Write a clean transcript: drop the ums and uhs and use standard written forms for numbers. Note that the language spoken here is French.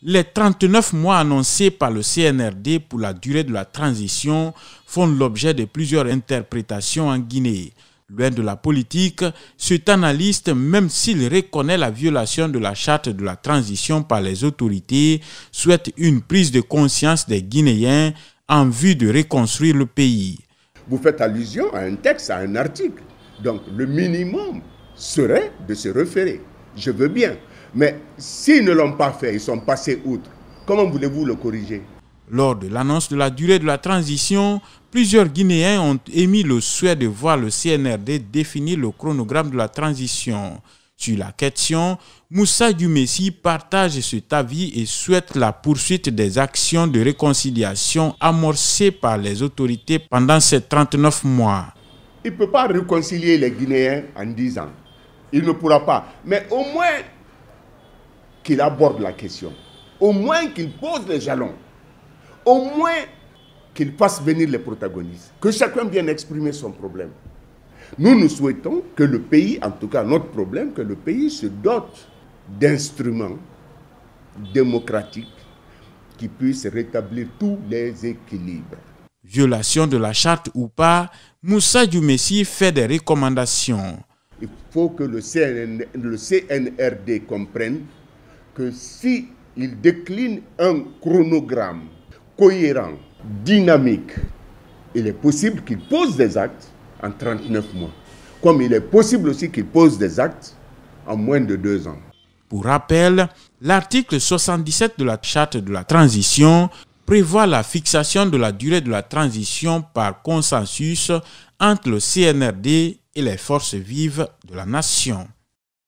Les 39 mois annoncés par le CNRD pour la durée de la transition font l'objet de plusieurs interprétations en Guinée. Loin de la politique, cet analyste, même s'il reconnaît la violation de la charte de la transition par les autorités, souhaite une prise de conscience des Guinéens en vue de reconstruire le pays. Vous faites allusion à un texte, à un article. Donc le minimum serait de se référer. Je veux bien. Mais s'ils ne l'ont pas fait, ils sont passés outre. Comment voulez-vous le corriger? Lors de l'annonce de la durée de la transition, plusieurs Guinéens ont émis le souhait de voir le CNRD définir le chronogramme de la transition. Sur la question, Moussa Dioumessi partage cet avis et souhaite la poursuite des actions de réconciliation amorcées par les autorités pendant ces 39 mois. Il ne peut pas réconcilier les Guinéens en 10 ans. Il ne pourra pas. Mais au moins qu'il aborde la question. Au moins qu'il pose les jalons. Au moins qu'il fasse venir les protagonistes. Que chacun vienne exprimer son problème. Nous souhaitons que le pays, en tout cas notre problème, que le pays se dote d'instruments démocratiques qui puissent rétablir tous les équilibres. Violation de la charte ou pas, Moussa Dioumessi fait des recommandations. Il faut que le CNRD comprenne que si il décline un chronogramme cohérent, dynamique, il est possible qu'il pose des actes en 39 mois. Comme il est possible aussi qu'il pose des actes en moins de 2 ans. Pour rappel, l'article 77 de la charte de la transition prévoit la fixation de la durée de la transition par consensus entre le CNRD et les forces vives de la nation.